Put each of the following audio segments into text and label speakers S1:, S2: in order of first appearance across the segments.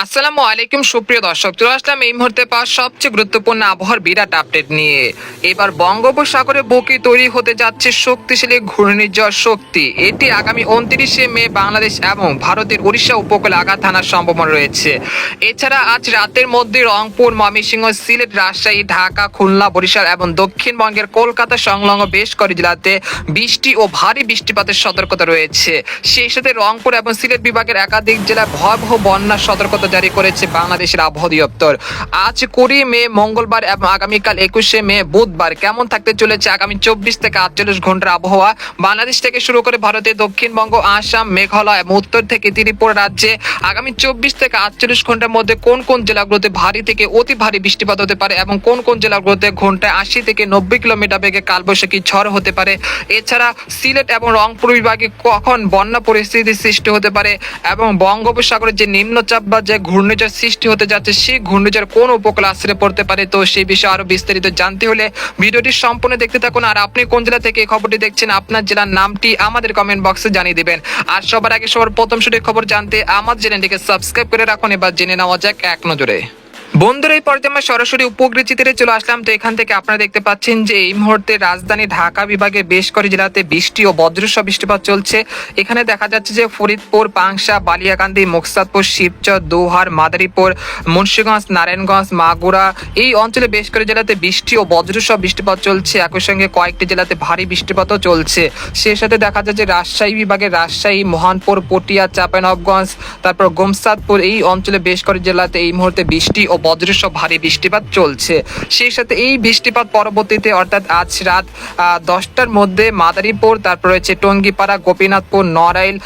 S1: আসসালামু আলাইকুম সুপ্রিয় দর্শক, চলে আসলাম এই মুহূর্তে পাওয়া সবচেয়ে গুরুত্বপূর্ণ আবহাওয়ার বিরাট আপডেট নিয়ে। এবার বঙ্গোপসাগরে বুকে তৈরি হতে যাচ্ছে শক্তিশালী ঘূর্ণিঝড় শক্তি। এটি আগামী 29শে মে বাংলাদেশ এবং ভারতের উড়িষ্যা উপকূলে আঘাত হানার সম্ভাবনা রয়েছে। এছাড়া আজ রাতের মধ্যে রংপুর, ময়মনসিংহ, সিলেট, রাজশাহী, ঢাকা, খুলনা, বরিশাল এবং দক্ষিণবঙ্গের কলকাতা সংলগ্ন বেশ কয়েকটি জেলাতে বৃষ্টি ও ভারী বৃষ্টিপাতের সতর্কতা রয়েছে। সেই সাথে রংপুর এবং সিলেট বিভাগের একাধিক জেলায় ভয়াবহ বন্যার সতর্কতা জারি করেছে বাংলাদেশের আবহাওয়া দপ্তর। আজ 20 মে মঙ্গলবার এবং আগামীকাল 21শে মে বুধবার কেমন থাকতে চলেছে আগামী 24 থেকে 48 ঘন্টার আবহাওয়া বাংলাদেশ থেকে শুরু করে ভারতের দক্ষিণবঙ্গ, আসাম, মেঘালয় এবং উত্তর থেকে ত্রিপুরা রাজ্যে আগামী 24 থেকে 48 ঘন্টার মধ্যে কোন কোন জেলাগুলোতে ভারী থেকে অতি ভারী বৃষ্টিপাত হতে পারে এবং কোন কোন জেলাগুলোতে ঘন্টায় 80 থেকে 90 কিলোমিটার বেগে কালবৈশাখী ঝড় হতে পারে। এছাড়া সিলেট এবং রংপুর বিভাগে কখন বন্যা পরিস্থিতির সৃষ্টি হতে পারে এবং বঙ্গোপসাগরের যে নিম্নচাপ বা যে ঘূর্ণিঝড় সৃষ্টি হতে যাচ্ছে সেই ঘূর্ণিঝড় কোন উপকূলে আশ্রয় পড়তে পারে। তো সেই বিষয়ে আরো বিস্তারিত জানতে হলে ভিডিওটি সম্পূর্ণ দেখতে থাকুন। আর আপনি কোন জেলা থেকে এই খবরটি দেখছেন, আপনার জেলার নামটি আমাদের কমেন্ট বক্সে জানিয়ে দিবেন। আর সবার আগে সবার প্রথম সঠিক খবর জানতে আমাদের চ্যানেলটিকে সাবস্ক্রাইব করে রাখুন। এবার জেনে নেওয়া যাক এক নজরে। বন্ধুরা, এই পর্যায়ে আমরা সরাসরি উপগ্রহ চিত্রে চলে আসলাম। তো এখান থেকে আপনারা দেখতে পাচ্ছেন যে এই মুহূর্তে রাজধানী ঢাকা বিভাগে বেশ কয়েকটি জেলাতে বৃষ্টি ও বজ্রসহ বৃষ্টিপাত চলছে। এখানে দেখা যাচ্ছে যে ফরিদপুর, পাংশা, বালিয়াকান্দি, মুকসাদপুর, শিবচর, দোহার, মাদারীপুর, মুন্সিগঞ্জ, নারায়ণগঞ্জ, মাগুরা এই অঞ্চলে বেশ কয়েকটি জেলাতে বৃষ্টি ও বজ্রসহ বৃষ্টিপাত চলছে। একই সঙ্গে কয়েকটি জেলাতে ভারী বৃষ্টিপাতও চলছে। সেই সাথে দেখা যাচ্ছে রাজশাহী বিভাগের রাজশাহী, মহানপুর, পটিয়া, চাঁপাইনবাবগঞ্জ, তারপর গোমসাদপুর এই অঞ্চলে বেশ কয়েকটি জেলাতে এই মুহূর্তে বৃষ্টি ও বজ্রসহ ভারী বৃষ্টিপাত চলছে। সেই সাথে এই বৃষ্টিপাত পরবর্তীতে অর্থাৎ আজ রাত 10টার মধ্যে মাদারীপুর, তারপর রয়েছে টঙ্গিপাড়া, গোপীনাথপুর, নড়াইল,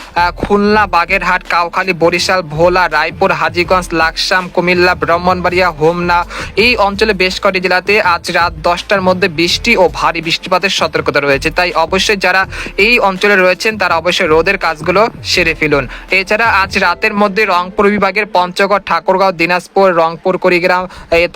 S1: খুলনা, বাগেরহাট, কাউখালী, বরিশাল, ভোলা, রায়পুর, হাজীগঞ্জ, লাকসাম, কুমিল্লা, ব্রাহ্মণবাড়িয়া, হোমনা এই অঞ্চলে বেশ কয়েকটি জেলাতে আজ রাত 10টার মধ্যে বৃষ্টি ও ভারী বৃষ্টিপাতের সতর্কতা রয়েছে। তাই অবশ্যই যারা এই অঞ্চলে রয়েছেন তারা অবশ্যই রোদের কাজগুলো সেরে ফেলুন। এছাড়া আজ রাতের মধ্যে রংপুর বিভাগের পঞ্চগড়, ঠাকুরগাঁও, দিনাজপুর, রংপুর, কুড়িগ্রাম,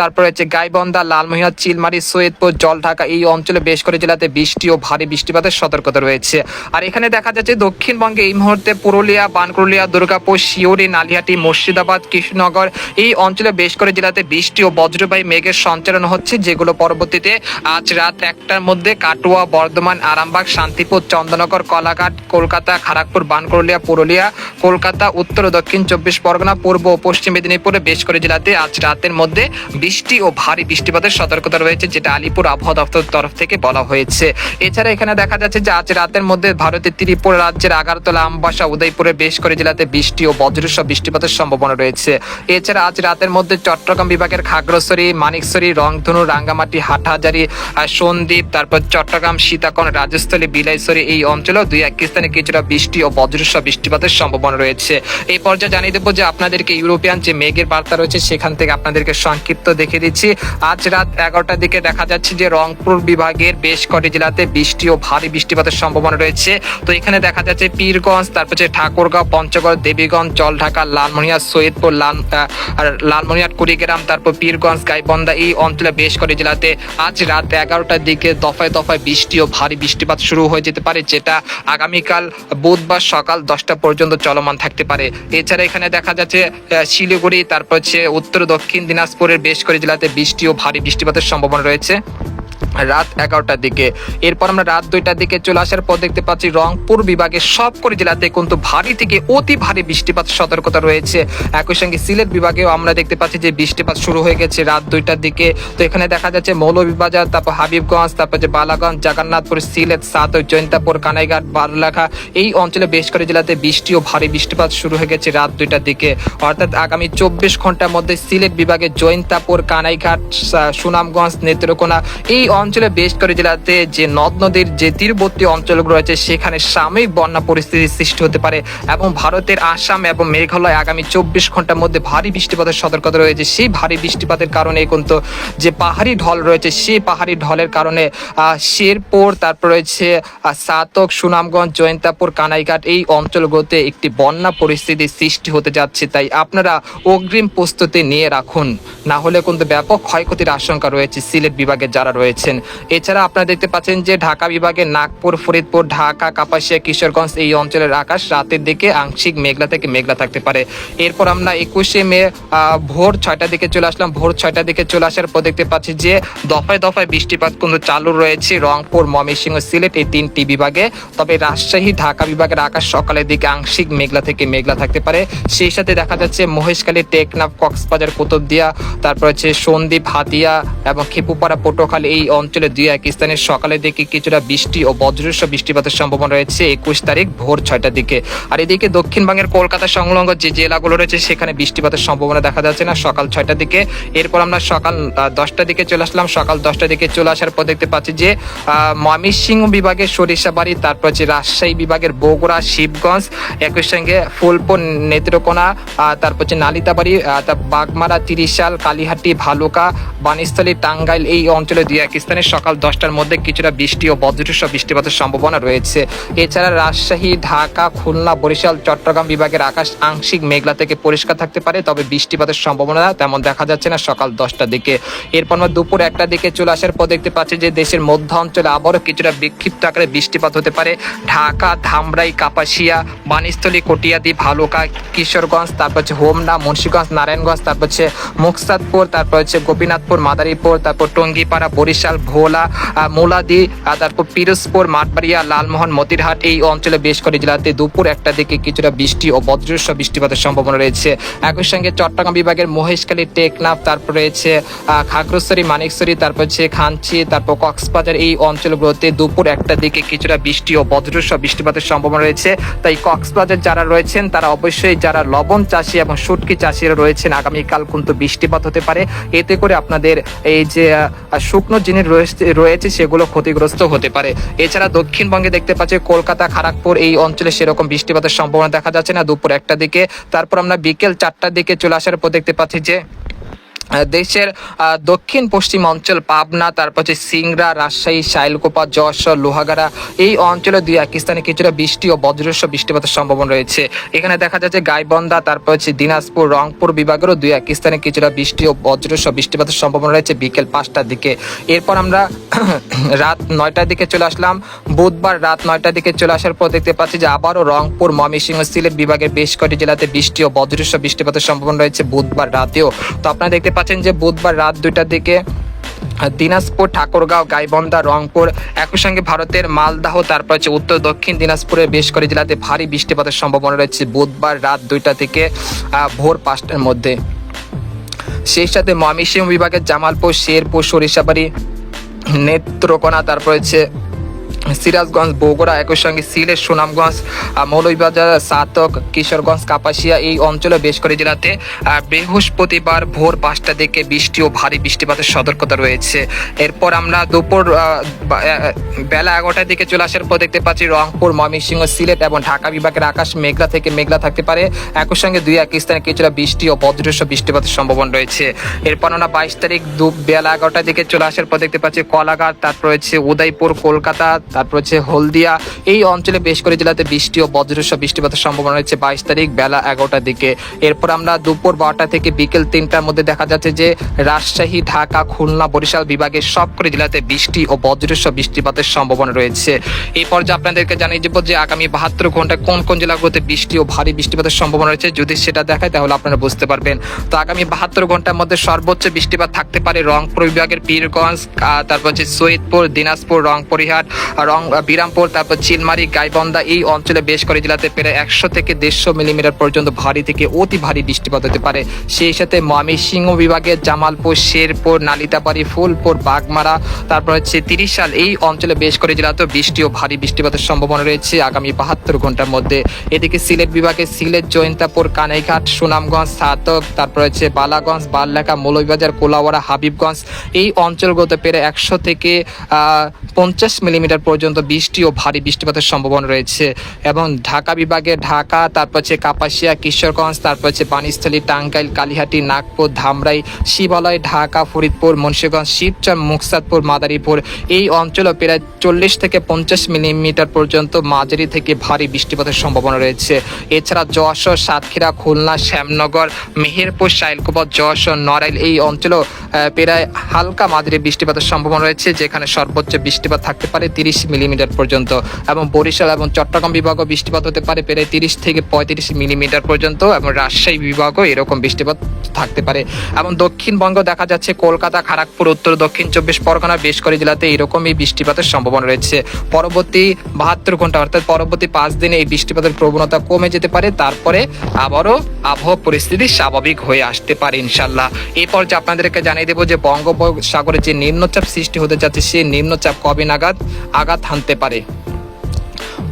S1: তারপর হচ্ছে গাইবান্ধা, লালমোহিয়া, চিলমারি, সৈয়দপুর, জলঢাকা এই অঞ্চলে বেশ কয়েকটি জেলাতে বৃষ্টি ও ভারী বৃষ্টিপাতের সতর্কতা রয়েছে। আর এখানে দেখা যাচ্ছে দক্ষিণবঙ্গে এই মুহূর্তে পুরুলিয়া, বানকুরুলিয়া, দুর্গাপুর, শিউরি, নালিহাটি, মুর্শিদাবাদ, কৃষ্ণনগর এই অঞ্চলে বেশ কয়েকটি জেলাতে বৃষ্টি ও বজ্রবায়ু মেঘের সঞ্চালন হচ্ছে, যেগুলো পরবর্তীতে আজ রাত 1টার মধ্যে কাটুয়া, বর্ধমান, আরামবাগ, শান্তিপুর, চন্দ্রনগর, কলাঘাট, কলকাতা, খড়গপুর, বানকুরুলিয়া, পুরুলিয়া, কলকাতা, উত্তর ও দক্ষিণ 24 পরগনা, পূর্ব ও পশ্চিম মেদিনীপুরে বেশ কয়েকটি জেলাতে আজ রাতের মধ্যে বৃষ্টি ও ভারী বৃষ্টিপাতের সতর্কতা রয়েছে, যেটা আলিপুর আবহাওয়া দপ্তরের তরফ থেকে বলা হয়েছে। এছাড়া এখানে দেখা যাচ্ছে যে আজ রাতের মধ্যে ভারতের ত্রিপুরা রাজ্যের আগরতলা, আমবাসা, উদয়পুরে বেশ কয়েকটি জেলাতে বৃষ্টি ও বজ্রসহ বৃষ্টিপাতের সম্ভাবনা রয়েছে। এছাড়া আজ রাতের মধ্যে চট্টগ্রাম বিভাগের খাগড়াছড়ি, মানিকছড়ি, রংধনু, রাঙ্গামাটি, হাটহাজারী, সন্দ্বীপ, তারপর চট্টগ্রাম, সীতাকুণ্ড, রাজস্থলী, বিলাইছড়ি এই অঞ্চলেও দুই এক স্থানে কিছুটা বৃষ্টি ও বজ্রসহ বৃষ্টিপাতের সম্ভাবনা রয়েছে। এই পর্যায়ে জানিয়ে দেবো যে আপনাদেরকে ইউরোপিয়ান যে মেঘের বার্তা রয়েছে সেখান থেকে আপনাদেরকে সংক্ষিপ্ত দেখে দিচ্ছি। আজ রাত 11টার দিকে দেখা যাচ্ছে যে রংপুর বিভাগের বেশ কয়েকটি জেলাতে বৃষ্টি ও ভারী বৃষ্টিপাতের সম্ভাবনা রয়েছে। তো এখানে দেখা যাচ্ছে পীরগঞ্জ, তারপর হচ্ছে ঠাকুরগাঁও, পঞ্চগড়, দেবীগঞ্জ, জলঢাকা, লালমোহিয়া, সৈয়দপুর, লালমোহিয়া, কুড়িগ্রাম, তারপর পীরগঞ্জ, গাইবান্ধা এই অঞ্চলে বেশ কয়েকটি জেলাতে আজ রাত 11টার দিকে দফায় দফায় বৃষ্টি ও ভারী বৃষ্টিপাত শুরু হয়ে যেতে পারে, যেটা আগামীকাল বুধবার সকাল 10টা পর্যন্ত চলমান থাকতে পারে। এছাড়া এখানে দেখা যাচ্ছে শিলিগুড়ি, তারপর হচ্ছে উত্তর দক্ষিণ দিনাজপুরের বেশ কয়েকটি জেলাতে বৃষ্টি ও ভারী বৃষ্টিপাতের সম্ভাবনা রয়েছে রাত 11টার দিকে। এরপর আমরা রাত 2টার দিকে চলে আসার পর দেখতে পাচ্ছি রংপুর বিভাগের সবকটি জেলাতে কিন্তু ভারী থেকে অতি ভারী বৃষ্টিপাত সতর্কতা রয়েছে। একই সঙ্গে সিলেট বিভাগেও আমরা দেখতে পাচ্ছি যে বৃষ্টিপাত শুরু হয়ে গেছে রাত 2টার দিকে। তো এখানে দেখা যাচ্ছে মৌলভীবাজার, তারপর হাবিবগঞ্জ, তারপর যে বালাগঞ্জ, জগন্নাথপুর, সিলেট, সাতক, জৈন্তাপুর, কানাইঘাট, বারলাখা এই অঞ্চলে বেশ কয়েকটি জেলাতে বৃষ্টি ও ভারী বৃষ্টিপাত শুরু হয়ে গেছে রাত 2টার দিকে। অর্থাৎ আগামী 24 ঘন্টার মধ্যে সিলেট বিভাগের জৈন্তাপুর, কানাইঘাট, সুনামগঞ্জ, নেত্রকোনা এই অঞ্চলে বেশ কয়েকটি জেলাতে যে নদ নদীর যে তীরবর্তী অঞ্চলগুলো রয়েছে সেখানে সাময়িক বন্যা পরিস্থিতির সৃষ্টি হতে পারে এবং ভারতের আসাম এবং মেঘালয় আগামী 24 ঘন্টার মধ্যে ভারী বৃষ্টিপাতের সতর্কতা রয়েছে। সেই ভারী বৃষ্টিপাতের কারণে কিন্তু যে পাহাড়ি ঢল রয়েছে সেই পাহাড়ি ঢলের কারণে শেরপুর, তারপর রয়েছে সাতক, সুনামগঞ্জ, জৈন্তাপুর, কানাইঘাট এই অঞ্চলগুলোতে একটি বন্যা পরিস্থিতির সৃষ্টি হতে যাচ্ছে। তাই আপনারা অগ্রিম প্রস্তুতি নিয়ে রাখুন, না হলে কিন্তু ব্যাপক ক্ষয়ক্ষতির আশঙ্কা রয়েছে সিলেট বিভাগে যারা রয়েছে। পাচ্ছেন। এছাড়া আপনারা দেখতে পাচ্ছেন যে ঢাকা বিভাগের নাগপুর, ফরিদপুর, ঢাকা, কাপাসিয়া, কিশোরগঞ্জ এই অঞ্চলের আকাশ রাতের দিকে আংশিক মেঘলা থেকে মেঘলা থাকতে পারে। এরপর আমরা 21শে মে ভোর 6টার দিকে চলে আসলাম। ভোর 6টার দিকে চলে আসার পর দেখতে পাচ্ছি যে দফায় দফায় বৃষ্টিপাত কিন্তু চালু রয়েছে রংপুর, ময়মনসিংহ, সিলেট এই 3টি বিভাগে। তবে রাজশাহী, ঢাকা বিভাগের আকাশ সকালের দিকে আংশিক মেঘলা থেকে মেঘলা থাকতে পারে। সেই সাথে দেখা যাচ্ছে মহেশখালী, টেকনাফ, কক্সবাজার, কুতুবদিয়া, তারপর হচ্ছে সন্দ্বীপ, হাতিয়া এবং খেপুপাড়া, পটুয়াখালী এই অঞ্চলে 2-1 স্থানে সকালের দিকে কিছুটা বৃষ্টি ও বজ্রসহ বৃষ্টিপাতের সম্ভাবনা রয়েছে 21 তারিখ ভোর 6টার দিকে। আর এদিকে দক্ষিণবঙ্গের কলকাতা সংলগ্ন যে জেলাগুলো রয়েছে সেখানে বৃষ্টিপাতের সম্ভাবনা দেখা যাচ্ছে না সকাল 6টার দিকে। এরপর আমরা সকাল 10টার দিকে চলে আসলাম। সকাল 10টার দিকে চলে আসার পর দেখতে পাচ্ছি যে ময়মনসিংহ বিভাগের সরিষাবাড়ি, তারপর হচ্ছে রাজশাহী বিভাগের বগুড়া, শিবগঞ্জ, একই সঙ্গে ফুলপুর, নেত্রকোনা, তারপর হচ্ছে নালিতাবাড়ি, বাগমারা, তিরিশাল, কালীহাটি, ভালুকা, বাণীস্থলী, টাঙ্গাইল এই অঞ্চলে 2-1 স্থানে সকাল 10টার মধ্যে কিছুটা বৃষ্টি ও বজ্রসহ বৃষ্টিপাতের সম্ভাবনা রয়েছে। এছাড়া রাজশাহী, ঢাকা, খুলনা, বরিশাল, চট্টগ্রাম বিভাগের আকাশ আংশিক মেঘলা থেকে পরিষ্কার থাকতে পারে, তবে বৃষ্টিপাতের সম্ভাবনা তেমন দেখা যাচ্ছে না সকাল 10টার দিকে। এরপর আমরা দুপুর 1টার দিকে চলে আসার পর দেখতে পাচ্ছি যে দেশের মধ্য অঞ্চলে আবারও কিছুটা বিক্ষিপ্ত আকারে বৃষ্টিপাত হতে পারে। ঢাকা, ধামরাই, কাপাসিয়া, বাণীস্থলী, কটিয়াদি, ভালুকা, কিশোরগঞ্জ, তারপর হচ্ছে হোমনা, মুন্সিগঞ্জ, নারায়ণগঞ্জ, তারপর হচ্ছে মুকসাদপুর, তারপর হচ্ছে গোপীনাথপুর, মাদারীপুর, তারপর টঙ্গীপাড়া, বরিশাল, ভোলা, মোলাদি, তারপর পিরোজপুর, মাঠবাড়িয়া, লালমোহন, মতিরহাট এই অঞ্চলে বেশ কয়েকটি জেলাতে দুপুর 1টার দিকে কিছুটা বৃষ্টি ও বজ্রসহ বৃষ্টিপাতের সম্ভাবনা রয়েছে। একই সঙ্গে চট্টগ্রাম বিভাগের মহেশখালী, টেকনাফ, তারপর রয়েছে খাগড়াছড়ি, মানিকছড়ি, তারপর হচ্ছে খানচি, তারপর কক্সবাজার এই অঞ্চলগুলোতে দুপুর 1টার দিকে কিছুটা বৃষ্টি ও বজ্রসহ বৃষ্টিপাতের সম্ভাবনা রয়েছে। তাই কক্সবাজার যারা রয়েছেন তারা অবশ্যই, যারা লবণ চাষি এবং শুটকি চাষিরা রয়েছেন, আগামীকাল কিন্তু বৃষ্টিপাত হতে পারে। এতে করে আপনাদের এই যে শুকনো জিনিস রয়েছে সেগুলো ক্ষতিগ্রস্ত হতে পারে। এছাড়া দক্ষিণবঙ্গে দেখতে পাচ্ছি কলকাতা, খড়গপুর এই অঞ্চলে সেরকম বৃষ্টিপাতের সম্ভাবনা দেখা যাচ্ছে না দুপুর 1টার দিকে। তারপর আমরা বিকেল 4টার দিকে চলে আসার পর দেখতে পাচ্ছি যে দেশের দক্ষিণ পশ্চিম অঞ্চল পাবনা, তারপর হচ্ছে সিংড়া, রাজশাহী, শাইলকোপা, যশোর, লোহাগাড়া এই অঞ্চলে 2-1 স্থানে কিছুটা বৃষ্টি ও বজ্রসহ বৃষ্টিপাতের সম্ভাবনা রয়েছে। এখানে দেখা যাচ্ছে গাইবান্ধা, তারপর হচ্ছে দিনাজপুর, রংপুর বিভাগেরও 2-1 স্থানে কিছুটা বৃষ্টি ও বজ্রসহ বৃষ্টিপাতের সম্ভাবনা রয়েছে বিকেল 5টার দিকে। এরপর আমরা রাত 9টার দিকে চলে আসলাম। বুধবার রাত 9টার দিকে চলে আসার পর দেখতে পাচ্ছি যে আবারও রংপুর, ময়মনসিংহ, সিলেট বিভাগের বেশ কয়েকটি জেলাতে বৃষ্টি ও বজ্রসহ বৃষ্টিপাতের সম্ভাবনা রয়েছে বুধবার রাতেও। তো আপনারা দেখতে পাচ্ছেন যে বুধবার রাত 2টার দিকে দিনাজপুর, ঠাকুরগাঁও, গাইবান্ধা, রংপুর, একই সঙ্গে ভারতের মালদাহ, তারপর হচ্ছে উত্তর দক্ষিণ দিনাজপুরের বেশ কয়েকটি জেলাতে ভারী বৃষ্টিপাতের সম্ভাবনা রয়েছে বুধবার রাত 2টা থেকে ভোর 5টার মধ্যে। সেই সাথে ময়মনসিংহ বিভাগের জামালপুর, শেরপুর, সরিষাবাড়ি, নেত্রকোনা, তারপর হচ্ছে সিরাজগঞ্জ, বগুড়া, একই সঙ্গে সিলেট, সুনামগঞ্জ, মৌলভীবাজার, সাতক, কিশোরগঞ্জ, কাপাসিয়া এই অঞ্চলে বেশ কয়েকটি জেলাতে বৃহস্পতিবার ভোর 5টার দিকে বৃষ্টি ও ভারী বৃষ্টিপাতের সতর্কতা রয়েছে। এরপর আমরা দুপুর বেলা 11টার দিকে চলে আসার পর দেখতে পাচ্ছি রংপুর, ময়মনসিংহ, সিলেট এবং ঢাকা বিভাগের আকাশ মেঘলা থেকে মেঘলা থাকতে পারে। একই সঙ্গে 2-1 স্থানে কিছুটা বৃষ্টি ও বজ্রসহ বৃষ্টিপাতের সম্ভাবনা রয়েছে। এরপর আমরা 22 তারিখ বেলা 11টার দিকে চলে আসার পর দেখতে পাচ্ছি কলাঘাট, তারপর হচ্ছে উদয়পুর, কলকাতা, তারপর হচ্ছে হলদিয়া এই অঞ্চলে বেশ করে জেলাতে বৃষ্টি ও বজ্রসহ বৃষ্টিপাতের সম্ভাবনা রয়েছে 22 তারিখ বেলা 11টার দিকে। এরপর আমরা দুপুর 12টা থেকে বিকেল 3টার মধ্যে দেখা যাচ্ছে যে রাজশাহী, ঢাকা, খুলনা, বরিশাল বিভাগের সবকটি জেলাতে বৃষ্টি ও বজ্রসহ বৃষ্টিপাতের সম্ভাবনা রয়েছে। এই পর্যায়ে আপনাদেরকে জানিয়ে দেব যে আগামী 72 ঘন্টায় কোন কোন জেলাগুলোতে বৃষ্টি ও ভারী বৃষ্টিপাতের সম্ভাবনা রয়েছে। যদি সেটা দেখায় তাহলে আপনারা বুঝতে পারবেন। তো আগামী 72 ঘন্টার মধ্যে সর্বোচ্চ বৃষ্টিপাত থাকতে পারে রংপুর বিভাগের পীরগঞ্জ, তারপর হচ্ছে সৈয়দপুর, দিনাজপুর, রংপুরহাট, বিরামপুর, তারপর চিলমারি, গাইবান্ধা এই অঞ্চলে বেশ কয়েকটি জেলাতে প্রায় 100 থেকে 150 মিলিমিটার পর্যন্ত ভারী থেকে অতি ভারী বৃষ্টিপাত হতে পারে। সেই সাথে ময়মনসিংহ বিভাগের জামালপুর, শেরপুর, নালিতাবাড়ি, ফুলপুর, বাগমারা, তারপর হচ্ছে তিরিশাল এই অঞ্চলে বেশ কয়েকটি জেলাতে বৃষ্টি ও ভারী বৃষ্টিপাতের সম্ভাবনা রয়েছে আগামী 72 ঘন্টার মধ্যে। এদিকে সিলেট বিভাগে সিলেট, জৈন্তাপুর, কানাইঘাট, সুনামগঞ্জ, সাতক, তারপর হচ্ছে বালাগঞ্জ, বারলেখা, মৌলভীবাজার, কোলাউড়া, হাবিবগঞ্জ এই অঞ্চলগুলোতে প্রায় 100 থেকে 50 মিলিমিটার পর্যন্ত বৃষ্টি ও ভারী বৃষ্টিপাতের সম্ভাবনা রয়েছে। এবং ঢাকা বিভাগে ঢাকা, তারপর হচ্ছে কাপাসিয়া, কিশোরগঞ্জ, তারপর হচ্ছে বাণীস্থলী, টাঙ্গাইল, কালিহাটি, নাগপুর, ধামরাই, শিবালয়, ঢাকা, ফরিদপুর, মুন্সিগঞ্জ, শিবচর, মুকসাদপুর, মাদারীপুর এই অঞ্চলে প্রায় 40 থেকে 50 মিলিমিটার পর্যন্ত মাঝারি থেকে ভারী বৃষ্টিপাতের সম্ভাবনা রয়েছে। এছাড়া যশোর, সাতক্ষীরা, খুলনা, শ্যামনগর, মেহেরপুর, শাইলকুপা, যশোর, নড়াইল এই অঞ্চলেও প্রায় হালকা মাঝারি বৃষ্টিপাতের সম্ভাবনা রয়েছে, যেখানে সর্বোচ্চ বৃষ্টিপাত থাকতে পারে 30 মিলিমিটার পর্যন্ত। এবং বরিশাল এবং চট্টগ্রাম বিভাগও বৃষ্টিপাত হতে পারে প্রায় 30 থেকে 35 মিলিমিটার পর্যন্ত। এবং রাজশাহী বিভাগও এরকম বৃষ্টিপাত থাকতে পারে। এবং দক্ষিণবঙ্গ দেখা যাচ্ছে কলকাতা, খড়গপুর, উত্তর দক্ষিণ 24 পরগনার বেশ কয়েক জেলাতে এরকমই বৃষ্টিপাতের সম্ভাবনা রয়েছে। পরবর্তী 72 ঘন্টা অর্থাৎ পরবর্তী 5 দিনে এই বৃষ্টিপাতের প্রবণতা কমে যেতে পারে, তারপরে আবারও আবহাওয়া পরিস্থিতি স্বাভাবিক হয়ে আসতে পারে ইনশাল্লাহ। এরপর যে আপনাদেরকে জানিয়ে দেবো যে বঙ্গোপসাগরে যে নিম্নচাপ সৃষ্টি হতে যাচ্ছে, সেই নিম্নচাপ কবে নাগাদ আঘাত হানতে পারে।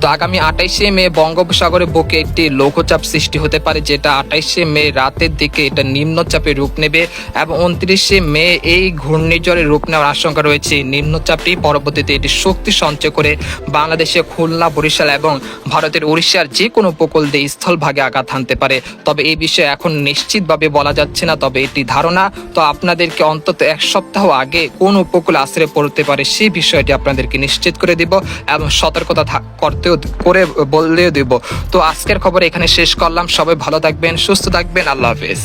S1: তো আগামী 28শে মে বঙ্গোপসাগরে বুকে একটি লঘুচাপ সৃষ্টি হতে পারে, যেটা 28শে মে রাতের দিকে এটা নিম্নচাপে রূপ নেবে। এবং 29শে মে এই ঘূর্ণিঝড়ের রূপ নেওয়ার আশঙ্কা রয়েছে। নিম্নচাপটি পরবর্তীতে এটি শক্তি সঞ্চয় করে বাংলাদেশে খুলনা, বরিশাল এবং ভারতের উড়িষ্যার যে কোনো উপকূল দিয়ে স্থলভাগে আঘাত হানতে পারে। তবে এই বিষয়ে এখন নিশ্চিতভাবে বলা যাচ্ছে না, তবে এটি ধারণা। তো আপনাদেরকে অন্তত 1 সপ্তাহ আগে কোন উপকূল আশ্রয় পড়তে পারে সেই বিষয়টি আপনাদেরকে নিশ্চিত করে দিব এবং সতর্কতা করে বললেও দেব। তো আজকের খবর এখানে শেষ করলাম। সবাই ভালো থাকবেন, সুস্থ থাকবেন। আল্লাহ হাফেজ।